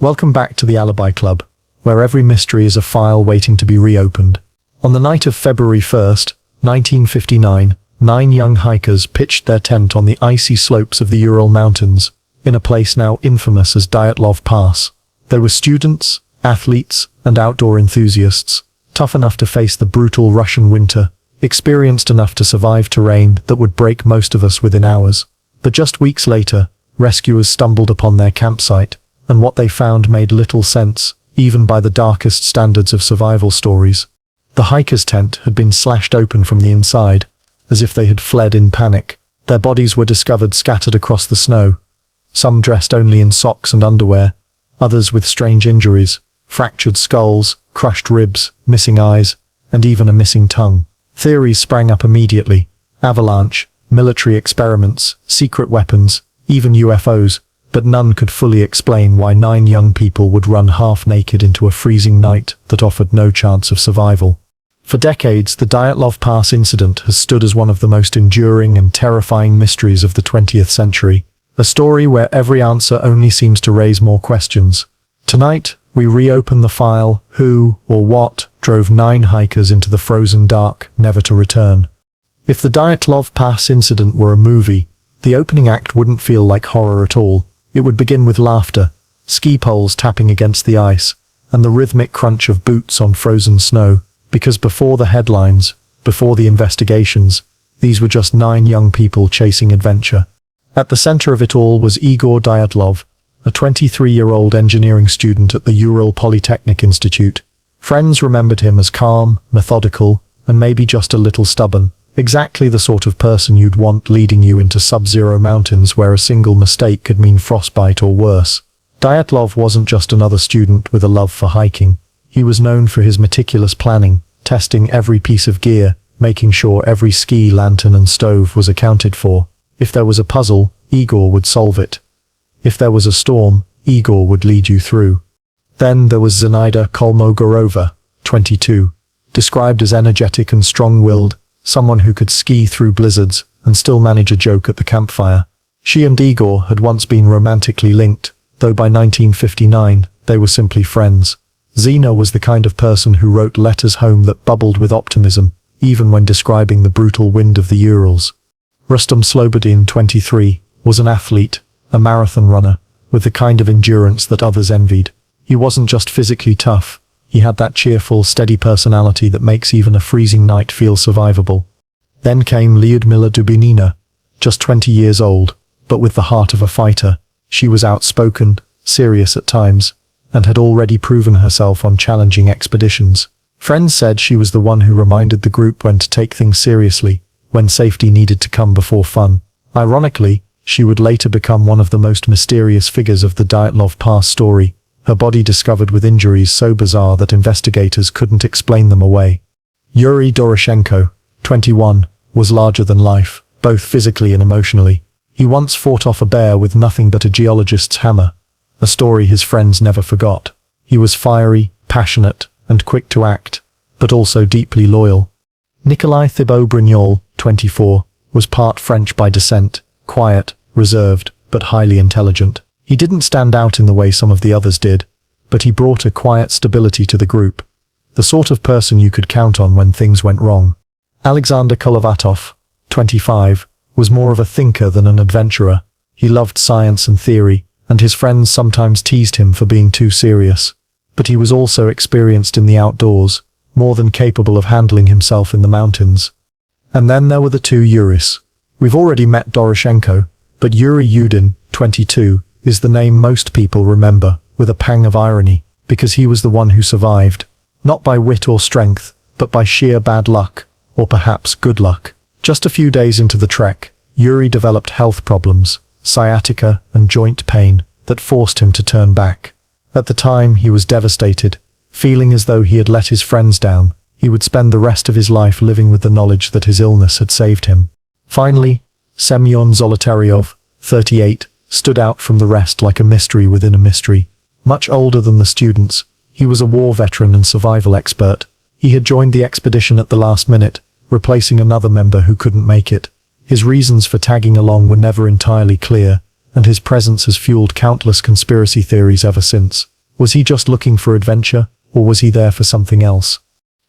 Welcome back to the Alibi Club, where every mystery is a file waiting to be reopened. On the night of February 1st, 1959, 9 young hikers pitched their tent on the icy slopes of the Ural Mountains, in a place now infamous as Dyatlov Pass. There were students, athletes, and outdoor enthusiasts, tough enough to face the brutal Russian winter, experienced enough to survive terrain that would break most of us within hours. But just weeks later, rescuers stumbled upon their campsite, and what they found made little sense, even by the darkest standards of survival stories. The hiker's tent had been slashed open from the inside, as if they had fled in panic. Their bodies were discovered scattered across the snow, some dressed only in socks and underwear, others with strange injuries, fractured skulls, crushed ribs, missing eyes, and even a missing tongue. Theories sprang up immediately: avalanche, military experiments, secret weapons, even UFOs. But none could fully explain why 9 young people would run half-naked into a freezing night that offered no chance of survival. For decades, the Dyatlov Pass Incident has stood as one of the most enduring and terrifying mysteries of the 20th century, a story where every answer only seems to raise more questions. Tonight, we reopen the file: who, or what, drove 9 hikers into the frozen dark, never to return. If the Dyatlov Pass Incident were a movie, the opening act wouldn't feel like horror at all. It would begin with laughter, ski poles tapping against the ice, and the rhythmic crunch of boots on frozen snow, because before the headlines, before the investigations, these were just 9 young people chasing adventure. At the center of it all was Igor Dyatlov, a 23-year-old engineering student at the Ural Polytechnic Institute. Friends remembered him as calm, methodical, and maybe just a little stubborn. Exactly the sort of person you'd want leading you into sub-zero mountains where a single mistake could mean frostbite or worse. Dyatlov wasn't just another student with a love for hiking. He was known for his meticulous planning, testing every piece of gear, making sure every ski, lantern and stove was accounted for. If there was a puzzle, Igor would solve it. If there was a storm, Igor would lead you through. Then there was Zenaida Kolmogorova, 22, described as energetic and strong-willed, someone who could ski through blizzards and still manage a joke at the campfire. She and Igor had once been romantically linked, though by 1959, they were simply friends. Zena was the kind of person who wrote letters home that bubbled with optimism, even when describing the brutal wind of the Urals. Rustam Slobodin, 23, was an athlete, a marathon runner, with the kind of endurance that others envied. He wasn't just physically tough. He had that cheerful, steady personality that makes even a freezing night feel survivable. Then came Lyudmila Dubinina, just 20 years old, but with the heart of a fighter. She was outspoken, serious at times, and had already proven herself on challenging expeditions. Friends said she was the one who reminded the group when to take things seriously, when safety needed to come before fun. Ironically, she would later become one of the most mysterious figures of the Dyatlov Pass story, her body discovered with injuries so bizarre that investigators couldn't explain them away. Yuri Doroshenko, 21, was larger than life, both physically and emotionally. He once fought off a bear with nothing but a geologist's hammer, a story his friends never forgot. He was fiery, passionate, and quick to act, but also deeply loyal. Nikolai Thibault-Brignol, 24, was part French by descent, quiet, reserved, but highly intelligent. He didn't stand out in the way some of the others did, but he brought a quiet stability to the group, the sort of person you could count on when things went wrong. Alexander Kolovatov, 25, was more of a thinker than an adventurer. He loved science and theory, and his friends sometimes teased him for being too serious. But he was also experienced in the outdoors, more than capable of handling himself in the mountains. And then there were the 2 Yuris. We've already met Doroshenko, but Yuri Yudin, 22, is the name most people remember, with a pang of irony, because he was the one who survived, not by wit or strength, but by sheer bad luck, or perhaps good luck. Just a few days into the trek, Yuri developed health problems, sciatica and joint pain, that forced him to turn back. At the time, he was devastated, feeling as though he had let his friends down. He would spend the rest of his life living with the knowledge that his illness had saved him. Finally, Semyon Zolotaryov, 38, stood out from the rest like a mystery within a mystery. Much older than the students, he was a war veteran and survival expert. He had joined the expedition at the last minute, replacing another member who couldn't make it. His reasons for tagging along were never entirely clear, and his presence has fueled countless conspiracy theories ever since. Was he just looking for adventure, or was he there for something else?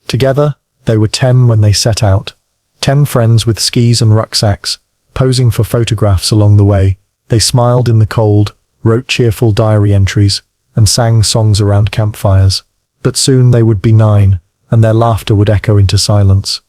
Together, they were 10 when they set out. 10 friends with skis and rucksacks, posing for photographs along the way. They smiled in the cold, wrote cheerful diary entries, and sang songs around campfires. But soon they would be 9, and their laughter would echo into silence.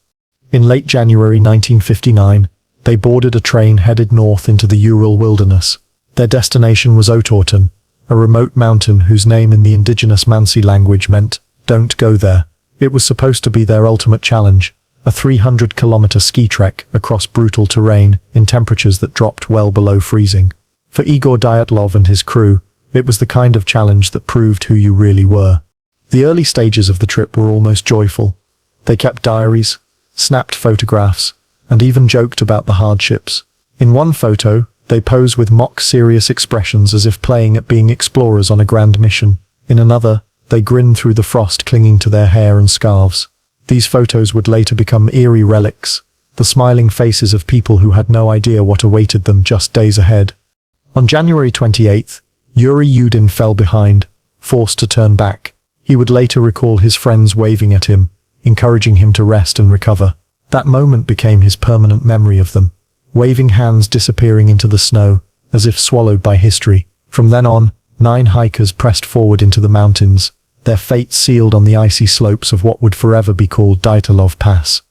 In late January 1959, they boarded a train headed north into the Ural wilderness. Their destination was Otorten, a remote mountain whose name in the indigenous Mansi language meant, "Don't go there." It was supposed to be their ultimate challenge, a 300-kilometer ski trek across brutal terrain in temperatures that dropped well below freezing. For Igor Dyatlov and his crew, it was the kind of challenge that proved who you really were. The early stages of the trip were almost joyful. They kept diaries, snapped photographs, and even joked about the hardships. In one photo, they pose with mock-serious expressions as if playing at being explorers on a grand mission. In another, they grin through the frost clinging to their hair and scarves. These photos would later become eerie relics, the smiling faces of people who had no idea what awaited them just days ahead. On January 28th, Yuri Yudin fell behind, forced to turn back. He would later recall his friends waving at him, encouraging him to rest and recover. That moment became his permanent memory of them, waving hands disappearing into the snow, as if swallowed by history. From then on, 9 hikers pressed forward into the mountains, their fate sealed on the icy slopes of what would forever be called Dyatlov Pass.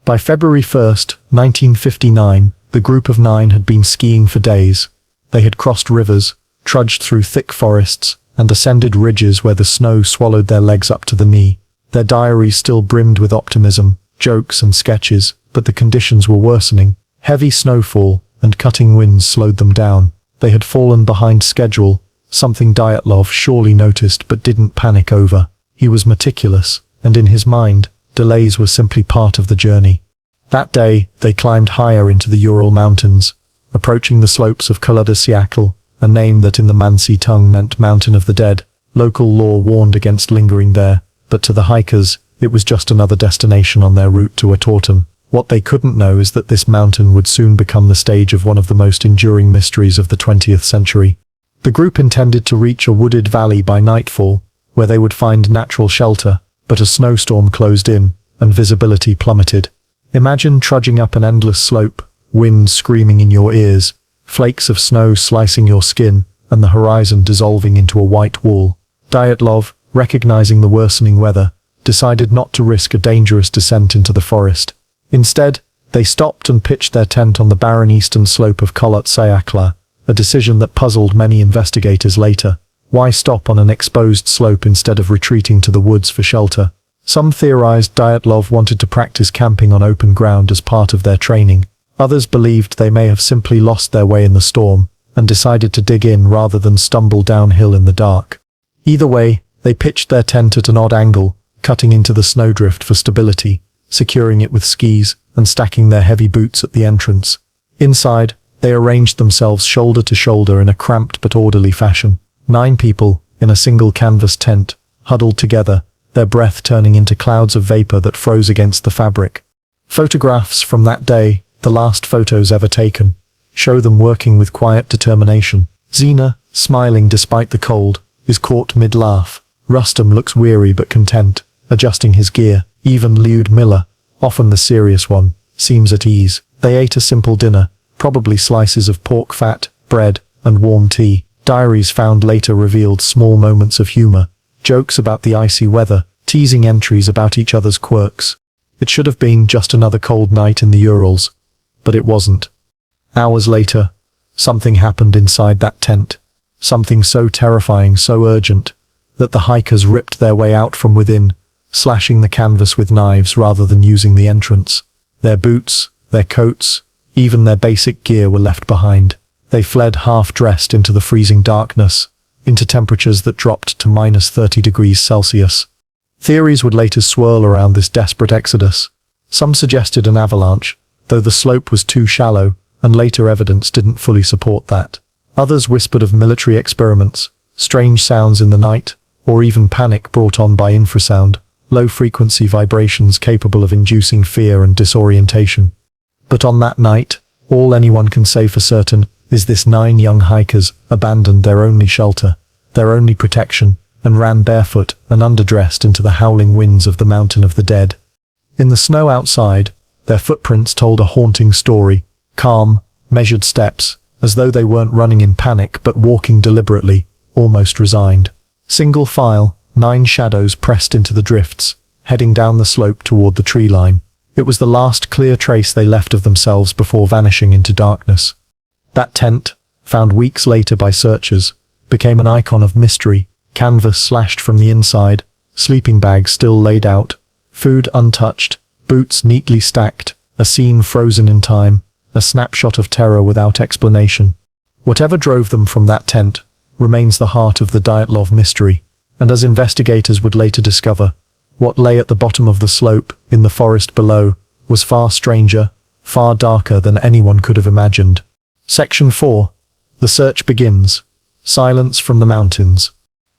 By February 1st, 1959, the group of 9 had been skiing for days. They had crossed rivers, trudged through thick forests, and ascended ridges where the snow swallowed their legs up to the knee. Their diaries still brimmed with optimism, jokes and sketches, but the conditions were worsening. Heavy snowfall and cutting winds slowed them down. They had fallen behind schedule, something Dyatlov surely noticed but didn't panic over. He was meticulous, and in his mind, delays were simply part of the journey. That day, they climbed higher into the Ural Mountains, approaching the slopes of Syakhl, a name that in the Mansi tongue meant Mountain of the Dead. Local law warned against lingering there, but to the hikers, it was just another destination on their route to Otorten. What they couldn't know is that this mountain would soon become the stage of one of the most enduring mysteries of the 20th century. The group intended to reach a wooded valley by nightfall, where they would find natural shelter, but a snowstorm closed in, and visibility plummeted. Imagine trudging up an endless slope, wind screaming in your ears, flakes of snow slicing your skin, and the horizon dissolving into a white wall. Dyatlov, recognizing the worsening weather, decided not to risk a dangerous descent into the forest. Instead, they stopped and pitched their tent on the barren eastern slope of Syakhl, a decision that puzzled many investigators later. Why stop on an exposed slope instead of retreating to the woods for shelter? Some theorized Dyatlov wanted to practice camping on open ground as part of their training. Others believed they may have simply lost their way in the storm, and decided to dig in rather than stumble downhill in the dark. Either way, they pitched their tent at an odd angle, cutting into the snowdrift for stability, securing it with skis, and stacking their heavy boots at the entrance. Inside, they arranged themselves shoulder to shoulder in a cramped but orderly fashion. 9 people, in a single canvas tent, huddled together, their breath turning into clouds of vapor that froze against the fabric. Photographs from that day, the last photos ever taken, show them working with quiet determination. Zina, smiling despite the cold, is caught mid-laugh. Rustam looks weary but content, adjusting his gear. Even Lyudmila, often the serious one, seems at ease. They ate a simple dinner, probably slices of pork fat, bread, and warm tea. Diaries found later revealed small moments of humor, jokes about the icy weather, teasing entries about each other's quirks. It should have been just another cold night in the Urals, but it wasn't. Hours later, something happened inside that tent. Something so terrifying, so urgent, that the hikers ripped their way out from within, slashing the canvas with knives rather than using the entrance. Their boots, their coats, even their basic gear were left behind. They fled half-dressed into the freezing darkness, into temperatures that dropped to -30 degrees Celsius. Theories would later swirl around this desperate exodus. Some suggested an avalanche, though the slope was too shallow, and later evidence didn't fully support that. Others whispered of military experiments, strange sounds in the night, or even panic brought on by infrasound, low-frequency vibrations capable of inducing fear and disorientation. But on that night, all anyone can say for certain is this 9 young hikers abandoned their only shelter, their only protection, and ran barefoot and underdressed into the howling winds of the Mountain of the Dead. In the snow outside, their footprints told a haunting story, calm, measured steps, as though they weren't running in panic but walking deliberately, almost resigned. Single file, 9 shadows pressed into the drifts, heading down the slope toward the tree line. It was the last clear trace they left of themselves before vanishing into darkness. That tent, found weeks later by searchers, became an icon of mystery, canvas slashed from the inside, sleeping bags still laid out, food untouched, boots neatly stacked, a scene frozen in time, a snapshot of terror without explanation. Whatever drove them from that tent remains the heart of the Dyatlov mystery, and as investigators would later discover, what lay at the bottom of the slope, in the forest below, was far stranger, far darker than anyone could have imagined. Section 4. The search begins. Silence from the mountains.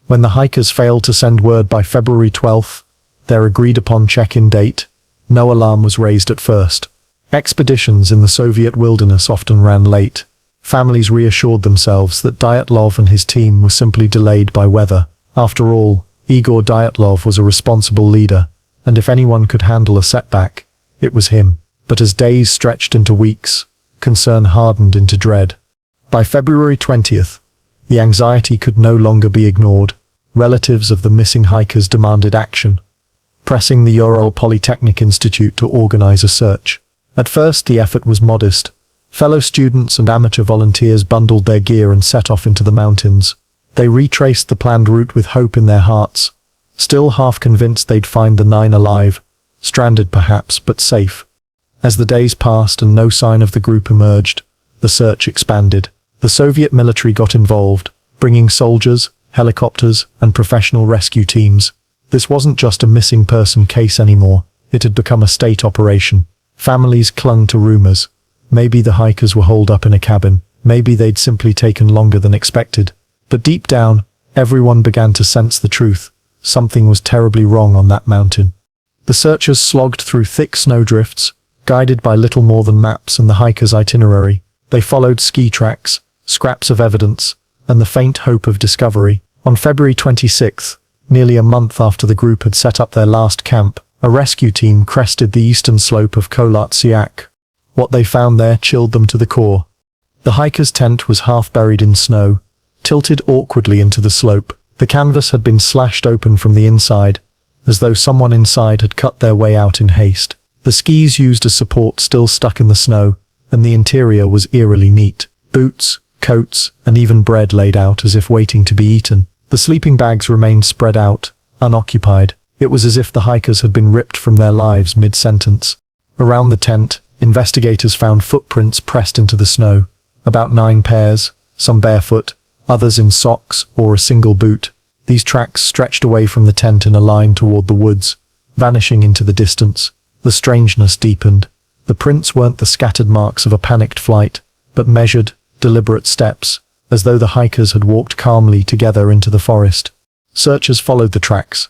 When the hikers failed to send word by February 12th, their agreed-upon check-in date, no alarm was raised at first. Expeditions in the Soviet wilderness often ran late. Families reassured themselves that Dyatlov and his team were simply delayed by weather. After all, Igor Dyatlov was a responsible leader, and if anyone could handle a setback, it was him. But as days stretched into weeks, concern hardened into dread. By February 20th, the anxiety could no longer be ignored. Relatives of the missing hikers demanded action, pressing the Ural Polytechnic Institute to organize a search. At first the effort was modest. Fellow students and amateur volunteers bundled their gear and set off into the mountains. They retraced the planned route with hope in their hearts, still half convinced they'd find the 9 alive, stranded perhaps, but safe. As the days passed and no sign of the group emerged, the search expanded. The Soviet military got involved, bringing soldiers, helicopters, and professional rescue teams. This wasn't just a missing person case anymore, it had become a state operation. Families clung to rumors. Maybe the hikers were holed up in a cabin, maybe they'd simply taken longer than expected. But deep down, everyone began to sense the truth. Something was terribly wrong on that mountain. The searchers slogged through thick snowdrifts, guided by little more than maps and the hiker's itinerary. They followed ski tracks, scraps of evidence, and the faint hope of discovery. On February 26th, nearly a month after the group had set up their last camp, a rescue team crested the eastern slope of Kholat Syakh. What they found there chilled them to the core. The hiker's tent was half buried in snow, tilted awkwardly into the slope. The canvas had been slashed open from the inside, as though someone inside had cut their way out in haste. The skis used as support still stuck in the snow, and the interior was eerily neat. Boots, coats, and even bread laid out as if waiting to be eaten. The sleeping bags remained spread out, unoccupied. It was as if the hikers had been ripped from their lives mid-sentence. Around the tent, investigators found footprints pressed into the snow. About 9 pairs, some barefoot, others in socks or a single boot. These tracks stretched away from the tent in a line toward the woods, vanishing into the distance. The strangeness deepened. The prints weren't the scattered marks of a panicked flight, but measured, deliberate steps, as though the hikers had walked calmly together into the forest. Searchers followed the tracks,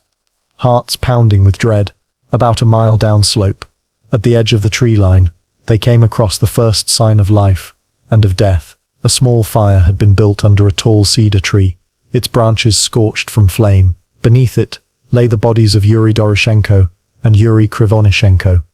hearts pounding with dread. About a mile downslope, at the edge of the tree line, they came across the first sign of life, and of death. A small fire had been built under a tall cedar tree, its branches scorched from flame. Beneath it lay the bodies of Yuri Doroshenko and Yuri Krivonishenko.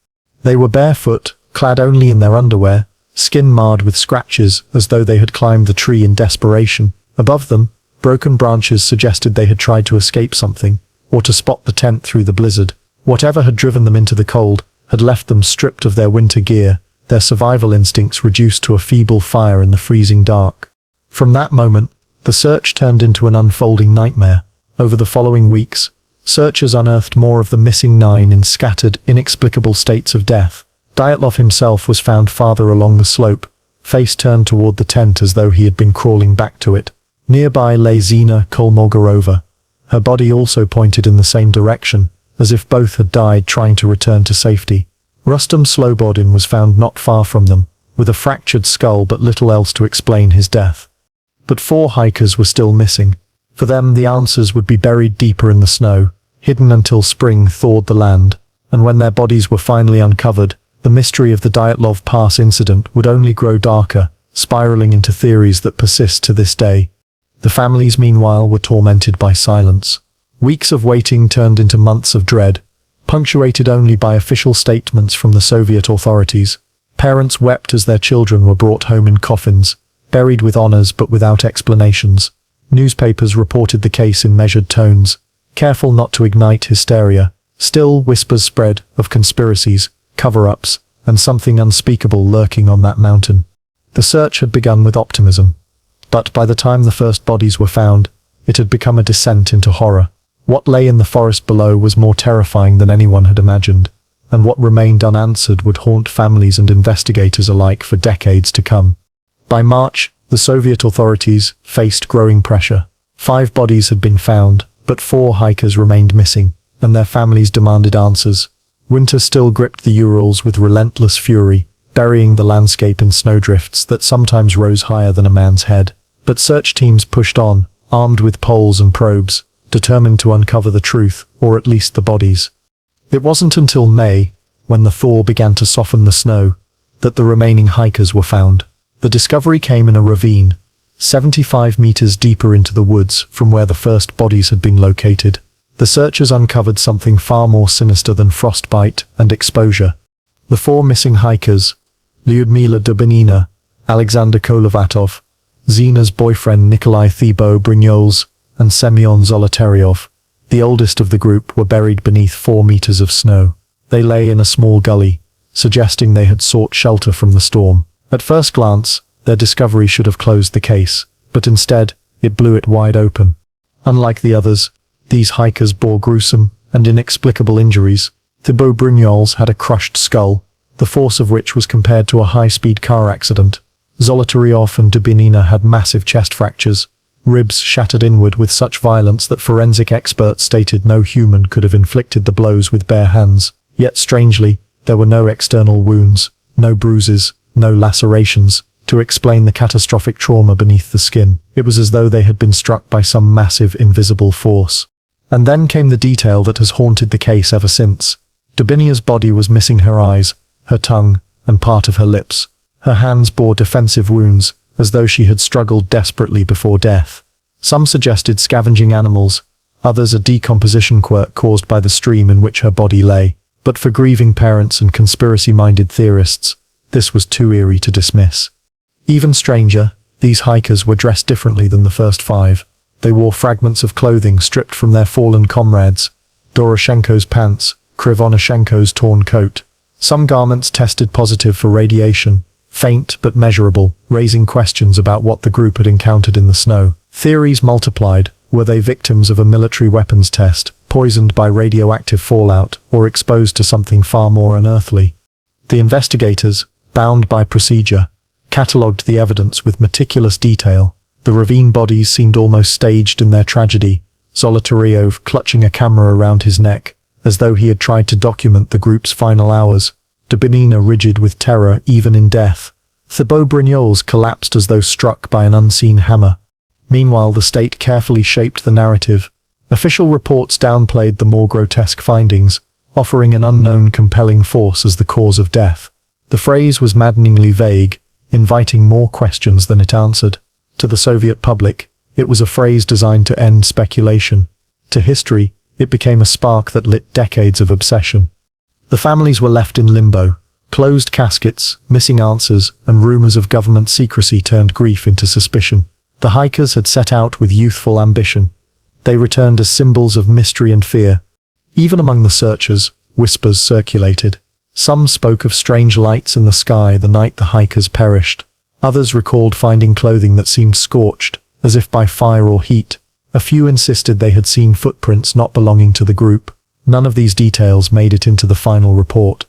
They were barefoot, clad only in their underwear, skin marred with scratches as though they had climbed the tree in desperation. Above them, broken branches suggested they had tried to escape something, or to spot the tent through the blizzard. Whatever had driven them into the cold had left them stripped of their winter gear, their survival instincts reduced to a feeble fire in the freezing dark. From that moment, the search turned into an unfolding nightmare. Over the following weeks, searchers unearthed more of the missing 9 in scattered, inexplicable states of death. Dyatlov himself was found farther along the slope, face turned toward the tent as though he had been crawling back to it. Nearby lay Zina Kolmogorova. Her body also pointed in the same direction, as if both had died trying to return to safety. Rustam Slobodin was found not far from them, with a fractured skull but little else to explain his death. But 4 hikers were still missing. For them, the answers would be buried deeper in the snow, hidden until spring thawed the land, and when their bodies were finally uncovered, the mystery of the Dyatlov Pass incident would only grow darker, spiraling into theories that persist to this day. The families, meanwhile, were tormented by silence. Weeks of waiting turned into months of dread, punctuated only by official statements from the Soviet authorities. Parents wept as their children were brought home in coffins, buried with honors but without explanations. Newspapers reported the case in measured tones, careful not to ignite hysteria. Still, whispers spread of conspiracies, cover-ups, and something unspeakable lurking on that mountain. The search had begun with optimism, but by the time the first bodies were found, it had become a descent into horror. What lay in the forest below was more terrifying than anyone had imagined, and what remained unanswered would haunt families and investigators alike for decades to come. By March, the Soviet authorities faced growing pressure. 5 bodies had been found, but 4 hikers remained missing, and their families demanded answers. Winter still gripped the Urals with relentless fury, burying the landscape in snowdrifts that sometimes rose higher than a man's head. But search teams pushed on, armed with poles and probes, determined to uncover the truth, or at least the bodies. It wasn't until May, when the thaw began to soften the snow, that the remaining hikers were found. The discovery came in a ravine, 75 meters deeper into the woods from where the first bodies had been located. The searchers uncovered something far more sinister than frostbite and exposure. The 4 missing hikers, Lyudmila Dubinina, Alexander Kolovatov, Zina's boyfriend Nikolai Thibault-Brignoles, and Semyon Zolotaryov, the oldest of the group, were buried beneath 4 meters of snow. They lay in a small gully, suggesting they had sought shelter from the storm. At first glance, their discovery should have closed the case, but instead, it blew it wide open. Unlike the others, these hikers bore gruesome and inexplicable injuries. Thibault-Brignoles had a crushed skull, the force of which was compared to a high-speed car accident. Zolotaryov and Dubinina had massive chest fractures, ribs shattered inward with such violence that forensic experts stated no human could have inflicted the blows with bare hands. Yet strangely, there were no external wounds, no bruises, no lacerations, to explain the catastrophic trauma beneath the skin. It was as though they had been struck by some massive invisible force. And then came the detail that has haunted the case ever since. Dubinina's body was missing her eyes, her tongue, and part of her lips. Her hands bore defensive wounds, as though she had struggled desperately before death. Some suggested scavenging animals, others a decomposition quirk caused by the stream in which her body lay. But for grieving parents and conspiracy-minded theorists, this was too eerie to dismiss. Even stranger, these hikers were dressed differently than the first 5. They wore fragments of clothing stripped from their fallen comrades, Doroshenko's pants, Krivonashenko's torn coat. Some garments tested positive for radiation, faint but measurable, raising questions about what the group had encountered in the snow. Theories multiplied. Were they victims of a military weapons test, poisoned by radioactive fallout, or exposed to something far more unearthly? The investigators, bound by procedure, catalogued the evidence with meticulous detail. The ravine bodies seemed almost staged in their tragedy, Zolotaryov clutching a camera around his neck, as though he had tried to document the group's final hours. Dubinina rigid with terror even in death. Thibault-Brignoles collapsed as though struck by an unseen hammer. Meanwhile, the state carefully shaped the narrative. Official reports downplayed the more grotesque findings, offering an unknown compelling force as the cause of death. The phrase was maddeningly vague, inviting more questions than it answered. To the Soviet public, it was a phrase designed to end speculation. To history, it became a spark that lit decades of obsession. The families were left in limbo. Closed caskets, missing answers, and rumors of government secrecy turned grief into suspicion. The hikers had set out with youthful ambition. They returned as symbols of mystery and fear. Even among the searchers, whispers circulated. Some spoke of strange lights in the sky the night the hikers perished. Others recalled finding clothing that seemed scorched, as if by fire or heat. A few insisted they had seen footprints not belonging to the group. None of these details made it into the final report.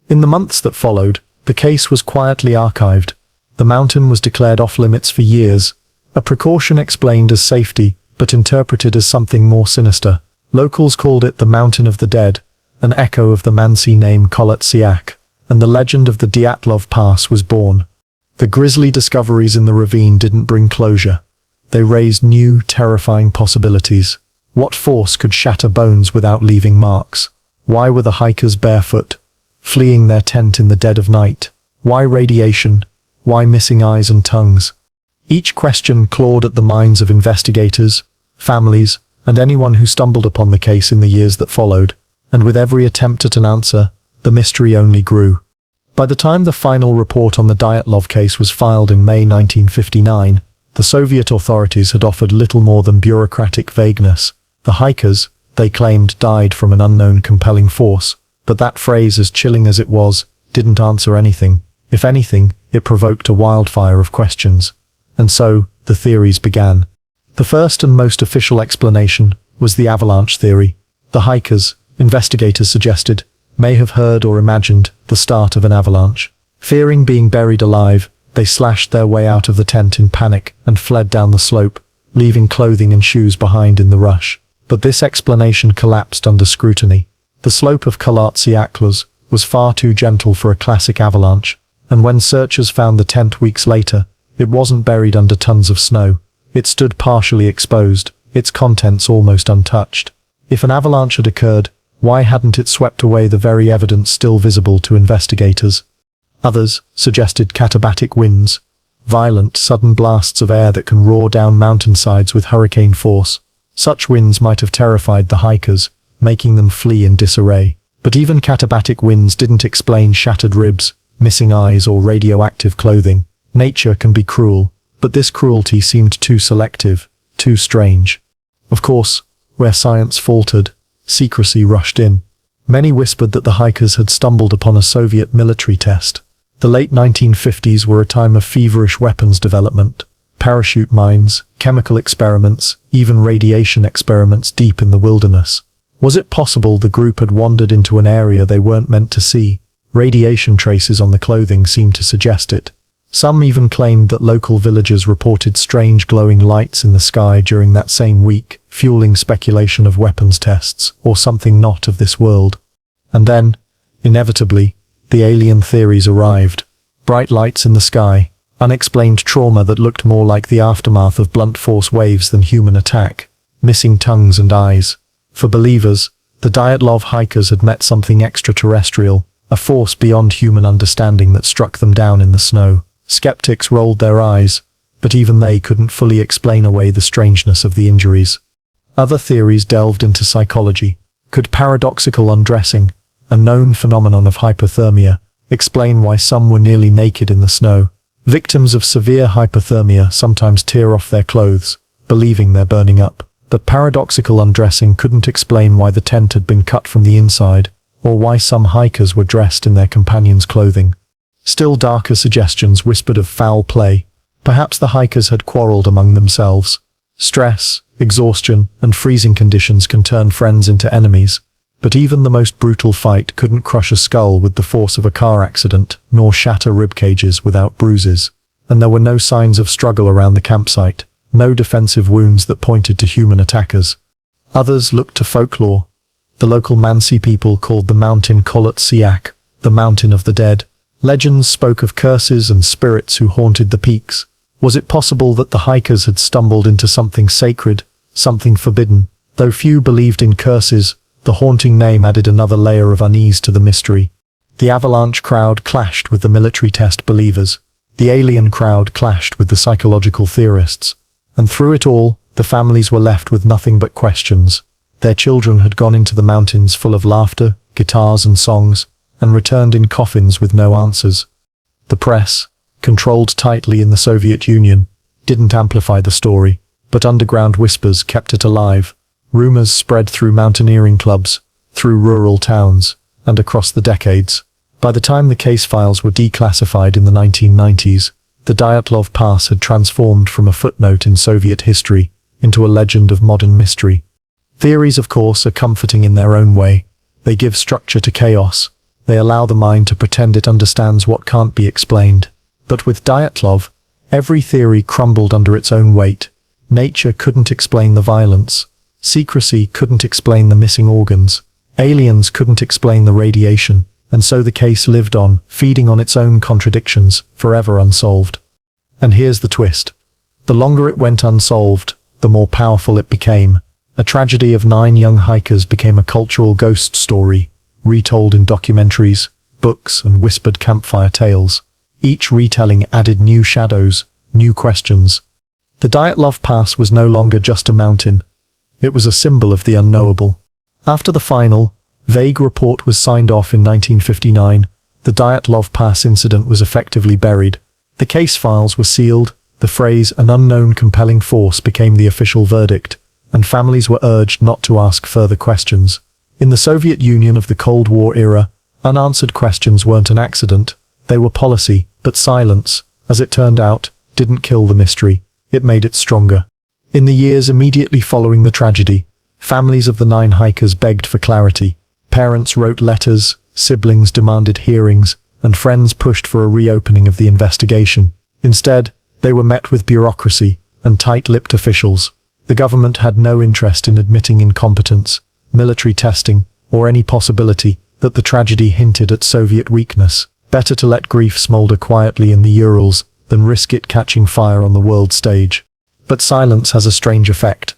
In the months that followed, the case was quietly archived. The mountain was declared off-limits for years, a precaution explained as safety, but interpreted as something more sinister. Locals called it the Mountain of the Dead, an echo of the Mansi name Kolotsiak, and the legend of the Dyatlov Pass was born. The grisly discoveries in the ravine didn't bring closure. They raised new, terrifying possibilities. What force could shatter bones without leaving marks? Why were the hikers barefoot, fleeing their tent in the dead of night? Why radiation? Why missing eyes and tongues? Each question clawed at the minds of investigators, families, and anyone who stumbled upon the case in the years that followed, and with every attempt at an answer, the mystery only grew. By the time the final report on the Dyatlov case was filed in May 1959, the Soviet authorities had offered little more than bureaucratic vagueness. The hikers, they claimed, died from an unknown compelling force, but that phrase, as chilling as it was, didn't answer anything. If anything, it provoked a wildfire of questions. And so, the theories began. The first and most official explanation was the avalanche theory. The hikers, investigators suggested, may have heard or imagined the start of an avalanche. Fearing being buried alive, they slashed their way out of the tent in panic and fled down the slope, leaving clothing and shoes behind in the rush. But this explanation collapsed under scrutiny. The slope of Kalatsiaklas was far too gentle for a classic avalanche, and when searchers found the tent weeks later, it wasn't buried under tons of snow. It stood partially exposed, its contents almost untouched. If an avalanche had occurred, why hadn't it swept away the very evidence still visible to investigators? Others suggested katabatic winds, violent, sudden blasts of air that can roar down mountainsides with hurricane force. Such winds might have terrified the hikers, making them flee in disarray. But even katabatic winds didn't explain shattered ribs, missing eyes, or radioactive clothing. Nature can be cruel, but this cruelty seemed too selective, too strange. Of course, where science faltered, secrecy rushed in. Many whispered that the hikers had stumbled upon a Soviet military test. The late 1950s were a time of feverish weapons development, parachute mines, chemical experiments, even radiation experiments deep in the wilderness. Was it possible the group had wandered into an area they weren't meant to see? Radiation traces on the clothing seemed to suggest it. Some even claimed that local villagers reported strange glowing lights in the sky during that same week, fueling speculation of weapons tests, or something not of this world. And then, inevitably, the alien theories arrived. Bright lights in the sky, unexplained trauma that looked more like the aftermath of blunt force waves than human attack, missing tongues and eyes. For believers, the Dyatlov hikers had met something extraterrestrial, a force beyond human understanding that struck them down in the snow. Skeptics rolled their eyes, but even they couldn't fully explain away the strangeness of the injuries. Other theories delved into psychology. Could paradoxical undressing, a known phenomenon of hypothermia, explain why some were nearly naked in the snow? Victims of severe hypothermia sometimes tear off their clothes, believing they're burning up. But paradoxical undressing couldn't explain why the tent had been cut from the inside, or why some hikers were dressed in their companions' clothing. Still darker suggestions whispered of foul play. Perhaps the hikers had quarreled among themselves. Stress, exhaustion, and freezing conditions can turn friends into enemies. But even the most brutal fight couldn't crush a skull with the force of a car accident, nor shatter rib cages without bruises. And there were no signs of struggle around the campsite, no defensive wounds that pointed to human attackers. Others looked to folklore. The local Mansi people called the mountain Kolotsiak, the mountain of the dead. Legends spoke of curses and spirits who haunted the peaks. Was it possible that the hikers had stumbled into something sacred, something forbidden? Though few believed in curses, the haunting name added another layer of unease to the mystery. The avalanche crowd clashed with the military test believers. The alien crowd clashed with the psychological theorists. And through it all, the families were left with nothing but questions. Their children had gone into the mountains full of laughter, guitars and songs, and returned in coffins with no answers. The press, controlled tightly in the Soviet Union, didn't amplify the story, but underground whispers kept it alive. Rumors spread through mountaineering clubs, through rural towns, and across the decades. By the time the case files were declassified in the 1990s, the Dyatlov Pass had transformed from a footnote in Soviet history into a legend of modern mystery. Theories, of course, are comforting in their own way. They give structure to chaos. They allow the mind to pretend it understands what can't be explained. But with Dyatlov, every theory crumbled under its own weight. Nature couldn't explain the violence. Secrecy couldn't explain the missing organs. Aliens couldn't explain the radiation. And so the case lived on, feeding on its own contradictions, forever unsolved. And here's the twist. The longer it went unsolved, the more powerful it became. A tragedy of 9 young hikers became a cultural ghost story, retold in documentaries, books, and whispered campfire tales. Each retelling added new shadows, new questions. The Dyatlov Pass was no longer just a mountain. It was a symbol of the unknowable. After the final, vague report was signed off in 1959, the Dyatlov Pass Incident was effectively buried. The case files were sealed, the phrase "an unknown compelling force" became the official verdict, and families were urged not to ask further questions. In the Soviet Union of the Cold War era, unanswered questions weren't an accident, they were policy, but silence, as it turned out, didn't kill the mystery, it made it stronger. In the years immediately following the tragedy, families of the 9 hikers begged for clarity. Parents wrote letters, siblings demanded hearings, and friends pushed for a reopening of the investigation. Instead, they were met with bureaucracy and tight-lipped officials. The government had no interest in admitting incompetence, military testing, or any possibility that the tragedy hinted at Soviet weakness. Better to let grief smolder quietly in the Urals than risk it catching fire on the world stage. But silence has a strange effect.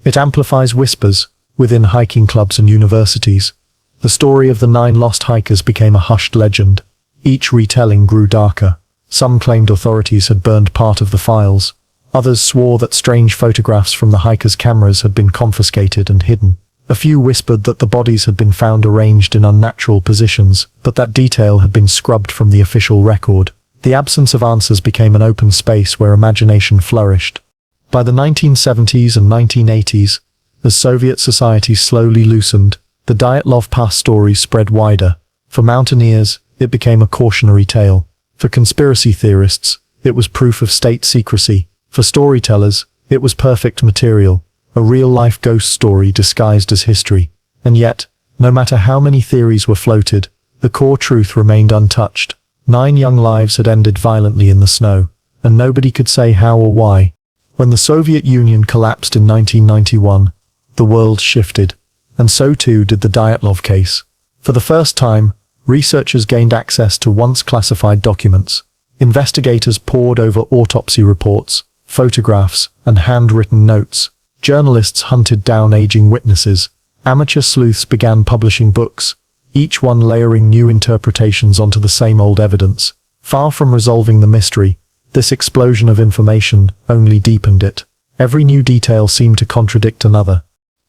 It amplifies whispers within hiking clubs and universities. The story of the 9 lost hikers became a hushed legend. Each retelling grew darker. Some claimed authorities had burned part of the files. Others swore that strange photographs from the hikers' cameras had been confiscated and hidden. A few whispered that the bodies had been found arranged in unnatural positions, but that detail had been scrubbed from the official record. The absence of answers became an open space where imagination flourished. By the 1970s and 1980s, as Soviet society slowly loosened, the Dyatlov Pass story spread wider. For mountaineers, it became a cautionary tale. For conspiracy theorists, it was proof of state secrecy. For storytellers, it was perfect material, a real-life ghost story disguised as history. And yet, no matter how many theories were floated, the core truth remained untouched. 9 young lives had ended violently in the snow, and nobody could say how or why. When the Soviet Union collapsed in 1991, the world shifted, and so too did the Dyatlov case. For the first time, researchers gained access to once classified documents. Investigators pored over autopsy reports, photographs, and handwritten notes. Journalists hunted down aging witnesses. Amateur sleuths began publishing books, each one layering new interpretations onto the same old evidence. Far from resolving the mystery, this explosion of information only deepened it. Every new detail seemed to contradict another.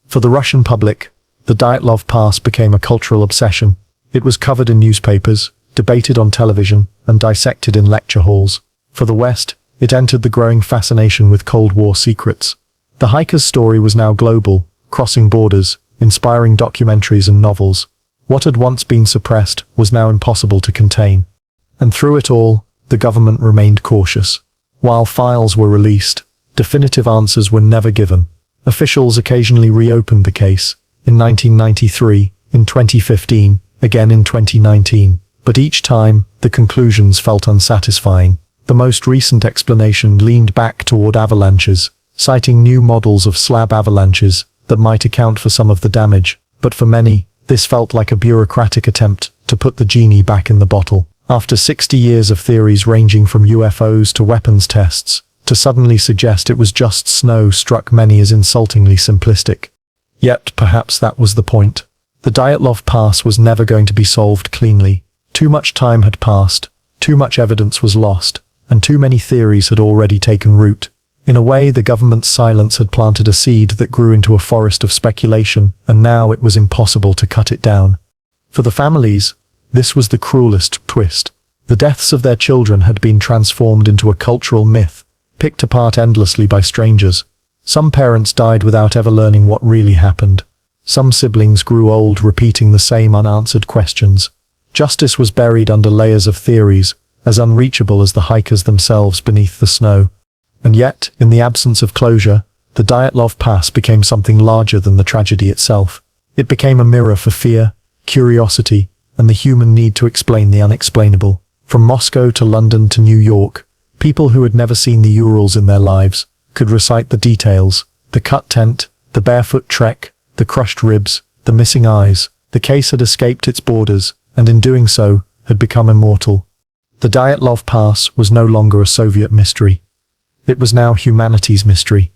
For the Russian public, the Dyatlov Pass became a cultural obsession. It was covered in newspapers, debated on television, and dissected in lecture halls. For the West, it entered the growing fascination with Cold War secrets. The hiker's story was now global, crossing borders, inspiring documentaries and novels. What had once been suppressed was now impossible to contain. And through it all, the government remained cautious. While files were released, definitive answers were never given. Officials occasionally reopened the case, in 1993, in 2015, again in 2019, but each time, the conclusions felt unsatisfying. The most recent explanation leaned back toward avalanches, citing new models of slab avalanches that might account for some of the damage, but for many, this felt like a bureaucratic attempt to put the genie back in the bottle. After 60 years of theories ranging from UFOs to weapons tests, to suddenly suggest it was just snow struck many as insultingly simplistic. Yet perhaps that was the point. The Dyatlov Pass was never going to be solved cleanly. Too much time had passed, too much evidence was lost, and too many theories had already taken root. In a way, the government's silence had planted a seed that grew into a forest of speculation, and now it was impossible to cut it down. For the families, this was the cruelest twist. The deaths of their children had been transformed into a cultural myth, picked apart endlessly by strangers. Some parents died without ever learning what really happened. Some siblings grew old repeating the same unanswered questions. Justice was buried under layers of theories, as unreachable as the hikers themselves beneath the snow. And yet, in the absence of closure, the Dyatlov Pass became something larger than the tragedy itself. It became a mirror for fear, curiosity, and the human need to explain the unexplainable. From Moscow to London to New York, people who had never seen the Urals in their lives could recite the details: the cut tent, the barefoot trek, the crushed ribs, the missing eyes. The case had escaped its borders, and in doing so, had become immortal. The Dyatlov Pass was no longer a Soviet mystery. It was now humanity's mystery.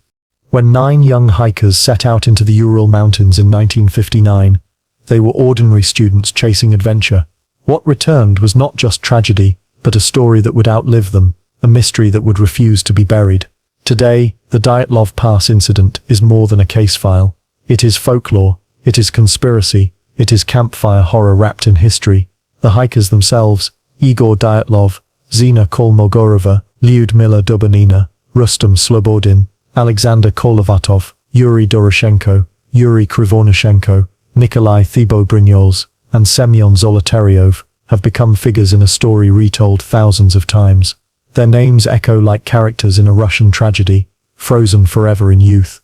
When 9 young hikers set out into the Ural Mountains in 1959, they were ordinary students chasing adventure. What returned was not just tragedy, but a story that would outlive them, a mystery that would refuse to be buried. Today, the Dyatlov Pass incident is more than a case file. It is folklore, it is conspiracy, it is campfire horror wrapped in history. The hikers themselves, Igor Dyatlov, Zina Kolmogorova, Lyudmila Dubanina, Rustam Slobodin, Alexander Kolovatov, Yuri Doroshenko, Yuri Krivonishenko, Nikolai Thibault-Brignoles, and Semyon Zolotaryov have become figures in a story retold thousands of times. Their names echo like characters in a Russian tragedy, frozen forever in youth.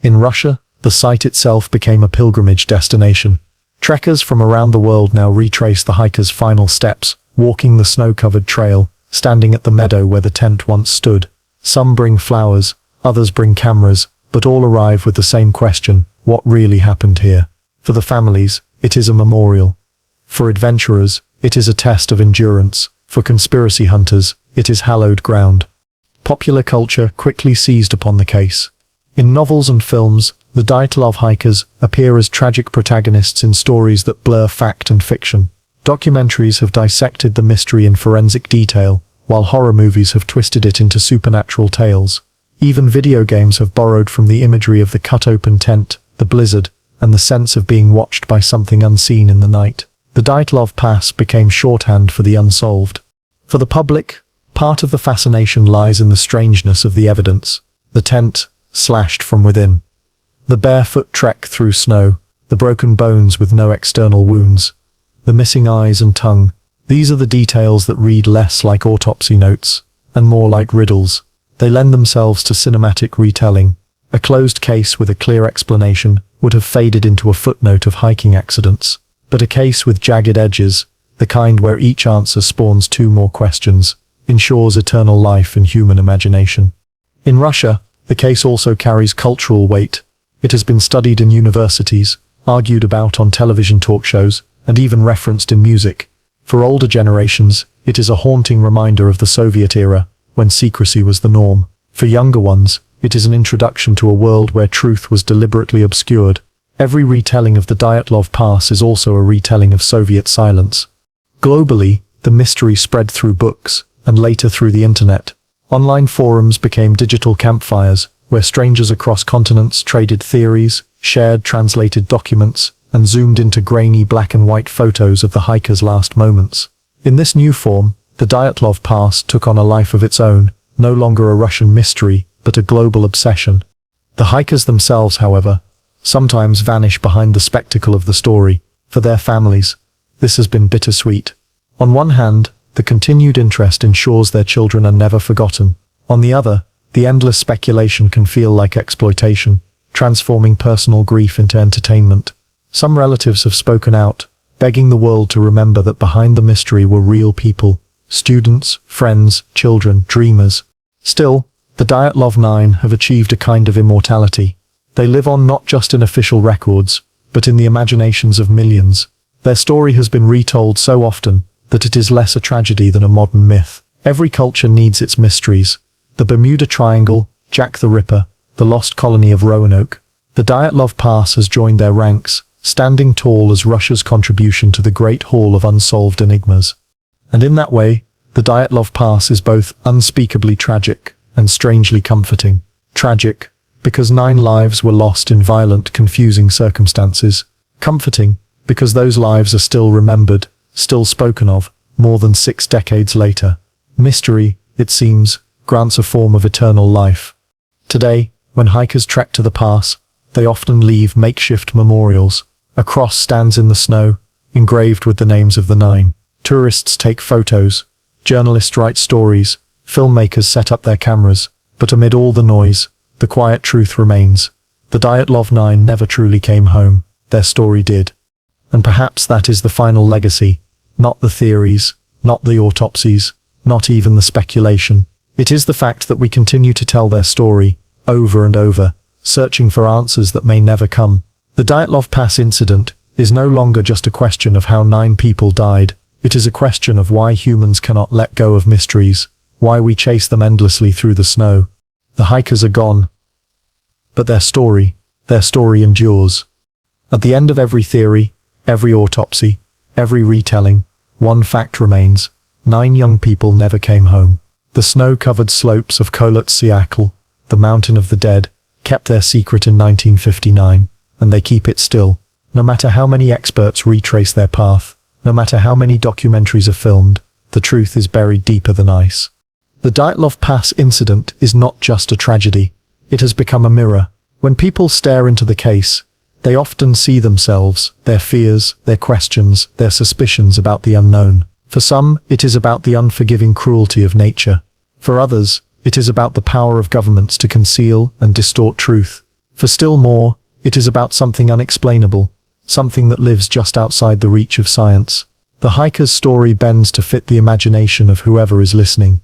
In Russia, the site itself became a pilgrimage destination. Trekkers from around the world now retrace the hikers' final steps, walking the snow-covered trail, standing at the meadow where the tent once stood. Some bring flowers, others bring cameras, but all arrive with the same question: what really happened here? For the families, it is a memorial. For adventurers, it is a test of endurance. For conspiracy hunters, it is hallowed ground. Popular culture quickly seized upon the case. In novels and films, the Dyatlov hikers appear as tragic protagonists in stories that blur fact and fiction. Documentaries have dissected the mystery in forensic detail, while horror movies have twisted it into supernatural tales. Even video games have borrowed from the imagery of the cut-open tent, the blizzard, and the sense of being watched by something unseen in the night. The Dyatlov Pass became shorthand for the unsolved. For the public, part of the fascination lies in the strangeness of the evidence. The tent, slashed from within. The barefoot trek through snow, the broken bones with no external wounds. The missing eyes and tongue. These are the details that read less like autopsy notes, and more like riddles. They lend themselves to cinematic retelling. A closed case with a clear explanation would have faded into a footnote of hiking accidents. But a case with jagged edges, the kind where each answer spawns two more questions, ensures eternal life in human imagination. In Russia, the case also carries cultural weight. It has been studied in universities, argued about on television talk shows, and even referenced in music. For older generations, it is a haunting reminder of the Soviet era, when secrecy was the norm. For younger ones, it is an introduction to a world where truth was deliberately obscured. Every retelling of the Dyatlov Pass is also a retelling of Soviet silence. Globally, the mystery spread through books, and later through the internet. Online forums became digital campfires, where strangers across continents traded theories, shared translated documents, and zoomed into grainy black and white photos of the hikers' last moments. In this new form, the Dyatlov Pass took on a life of its own, no longer a Russian mystery, but a global obsession. The hikers themselves, however, sometimes vanish behind the spectacle of the story. For their families, this has been bittersweet. On one hand, the continued interest ensures their children are never forgotten. On the other, the endless speculation can feel like exploitation, transforming personal grief into entertainment. Some relatives have spoken out, begging the world to remember that behind the mystery were real people: students, friends, children, dreamers. Still, the Dyatlov Nine have achieved a kind of immortality. They live on not just in official records, but in the imaginations of millions. Their story has been retold so often that it is less a tragedy than a modern myth. Every culture needs its mysteries. The Bermuda Triangle, Jack the Ripper, the lost colony of Roanoke. The Dyatlov Pass has joined their ranks, standing tall as Russia's contribution to the Great Hall of Unsolved Enigmas. And in that way, the Dyatlov Pass is both unspeakably tragic and strangely comforting. Tragic, because 9 lives were lost in violent, confusing circumstances. Comforting, because those lives are still remembered, still spoken of, more than 6 decades later. Mystery, it seems, grants a form of eternal life. Today, when hikers trek to the pass, they often leave makeshift memorials. A cross stands in the snow, engraved with the names of the 9. Tourists take photos, journalists write stories, filmmakers set up their cameras, but amid all the noise, the quiet truth remains. The Dyatlov 9 never truly came home, their story did. And perhaps that is the final legacy. Not the theories, not the autopsies, not even the speculation. It is the fact that we continue to tell their story, over and over, searching for answers that may never come. The Dyatlov Pass incident is no longer just a question of how 9 people died. It is a question of why humans cannot let go of mysteries, why we chase them endlessly through the snow. The hikers are gone, but their story endures. At the end of every theory, every autopsy, every retelling, one fact remains. 9 young people never came home. The snow-covered slopes of Kholat-Syakhl, the mountain of the dead, kept their secret in 1959, and they keep it still. No matter how many experts retrace their path, no matter how many documentaries are filmed, the truth is buried deeper than ice. The Dyatlov Pass incident is not just a tragedy. It has become a mirror. When people stare into the case, they often see themselves, their fears, their questions, their suspicions about the unknown. For some, it is about the unforgiving cruelty of nature. For others, it is about the power of governments to conceal and distort truth. For still more, it is about something unexplainable, something that lives just outside the reach of science. The hiker's story bends to fit the imagination of whoever is listening.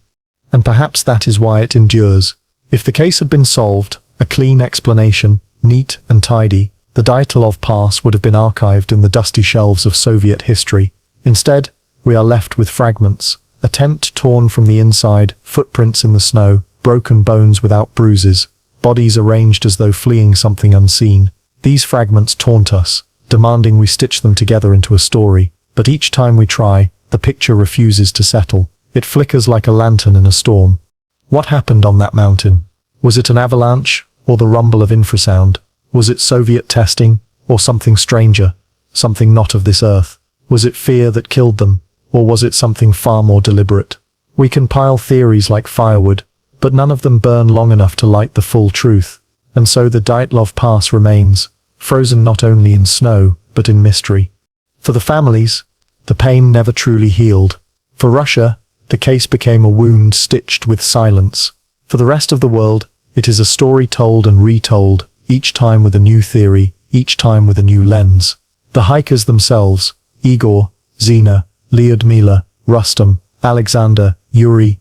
And perhaps that is why it endures. If the case had been solved, a clean explanation, neat and tidy, the Dyatlov Pass would have been archived in the dusty shelves of Soviet history. Instead, we are left with fragments, a tent torn from the inside, footprints in the snow, broken bones without bruises, bodies arranged as though fleeing something unseen. These fragments taunt us, demanding we stitch them together into a story, but each time we try, the picture refuses to settle. It flickers like a lantern in a storm. What happened on that mountain? Was it an avalanche, or the rumble of infrasound? Was it Soviet testing, or something stranger, something not of this earth? Was it fear that killed them, or was it something far more deliberate? We can pile theories like firewood, but none of them burn long enough to light the full truth. And so the Dyatlov Pass remains, frozen not only in snow, but in mystery. For the families, the pain never truly healed. For Russia, the case became a wound stitched with silence. For the rest of the world, it is a story told and retold, each time with a new theory, each time with a new lens. The hikers themselves, Igor, Zina, Lyudmila, Rustam, Alexander, Yuri,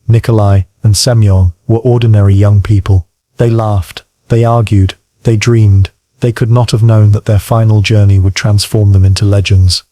Nikolai, and Semyon, were ordinary young people. They laughed, they argued, they dreamed. They could not have known that their final journey would transform them into legends.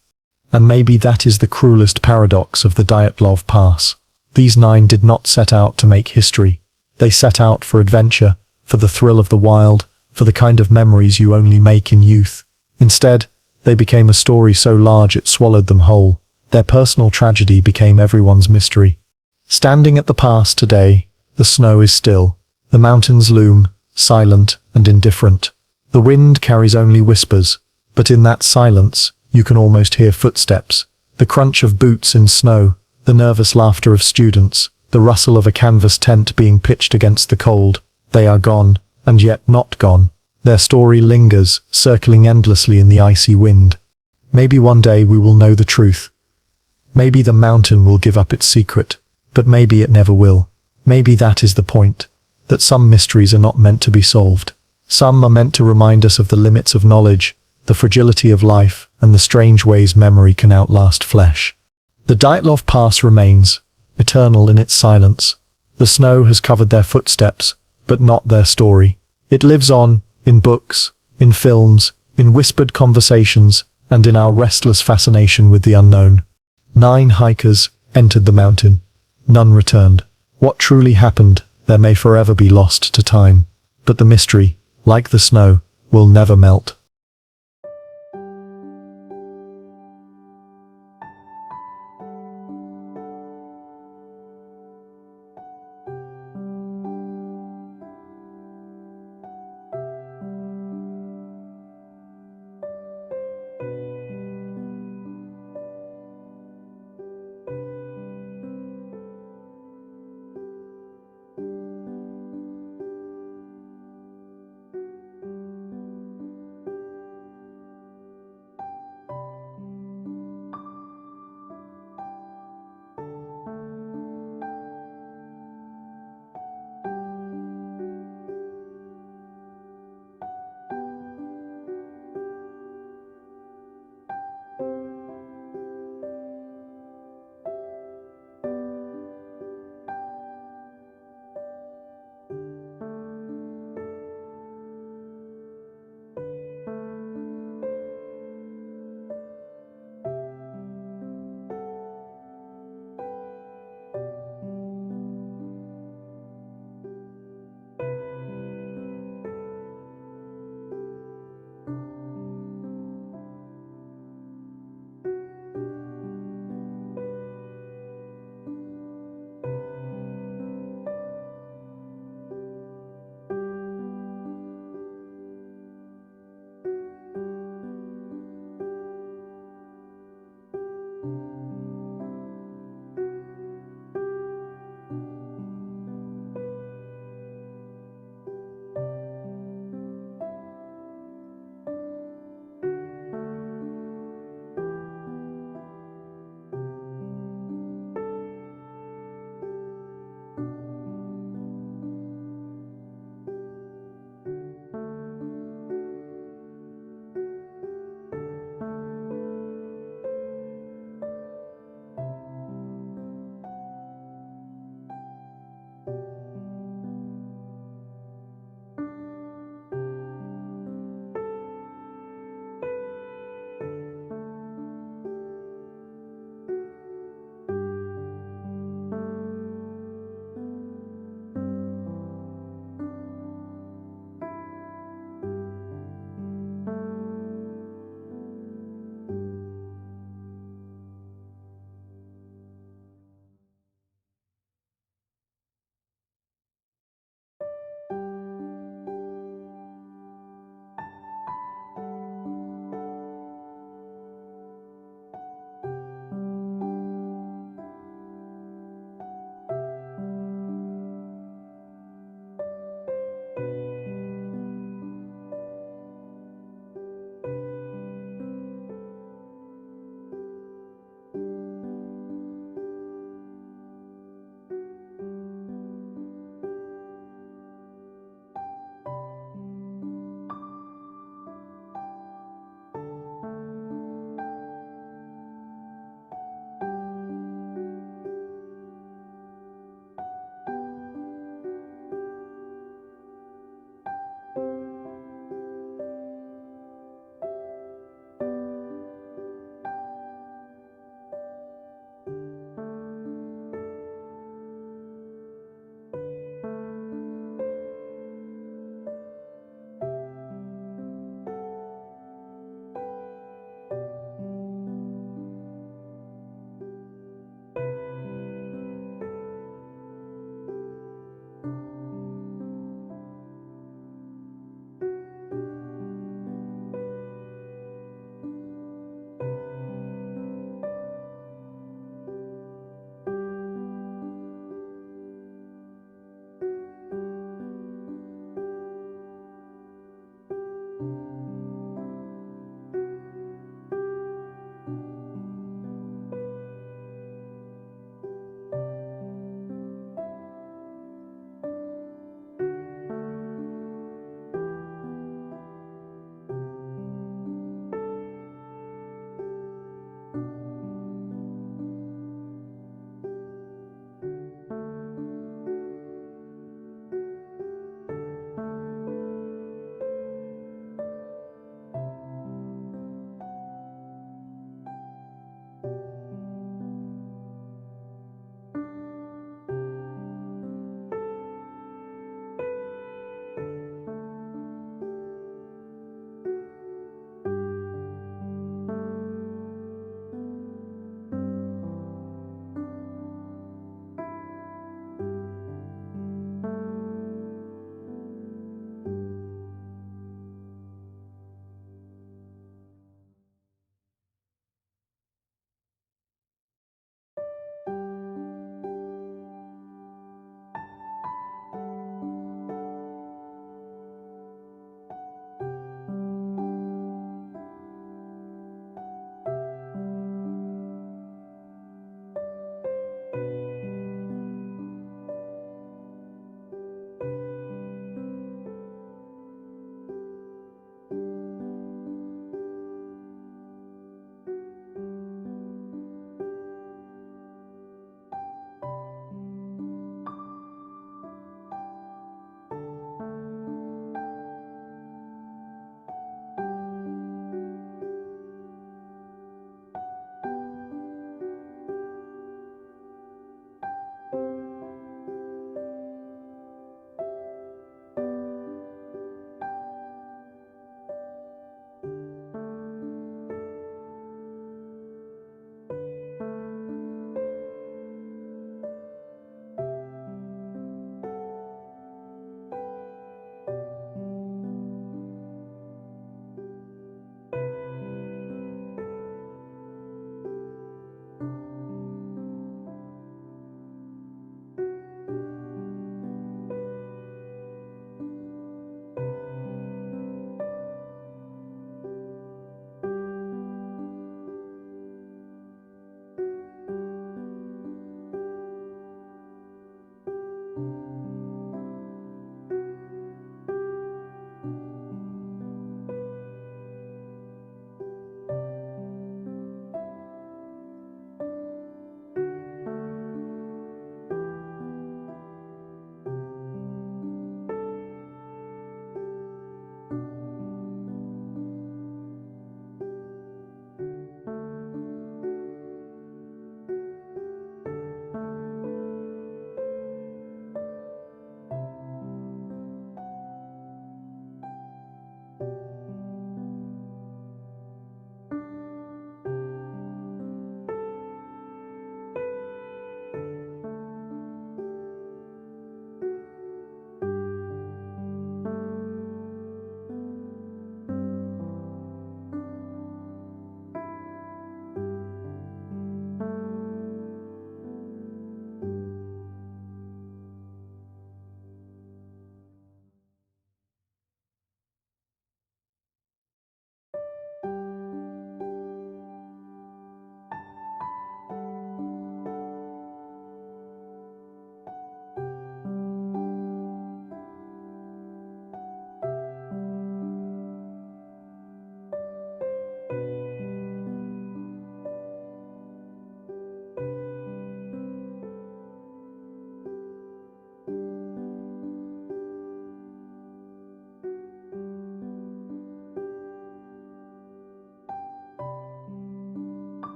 And maybe that is the cruelest paradox of the Dyatlov Pass. These 9 did not set out to make history. They set out for adventure, for the thrill of the wild, for the kind of memories you only make in youth. Instead, they became a story so large it swallowed them whole. Their personal tragedy became everyone's mystery. Standing at the pass today, the snow is still. The mountains loom, silent and indifferent. The wind carries only whispers, but in that silence, you can almost hear footsteps, the crunch of boots in snow, the nervous laughter of students, the rustle of a canvas tent being pitched against the cold. They are gone, and yet not gone. Their story lingers, circling endlessly in the icy wind. Maybe one day we will know the truth. Maybe the mountain will give up its secret, but maybe it never will. Maybe that is the point, that some mysteries are not meant to be solved. Some are meant to remind us of the limits of knowledge, the fragility of life, and the strange ways memory can outlast flesh. The Dyatlov Pass remains, eternal in its silence. The snow has covered their footsteps, but not their story. It lives on, in books, in films, in whispered conversations, and in our restless fascination with the unknown. 9 hikers entered the mountain. None returned. What truly happened there may forever be lost to time. But the mystery, like the snow, will never melt.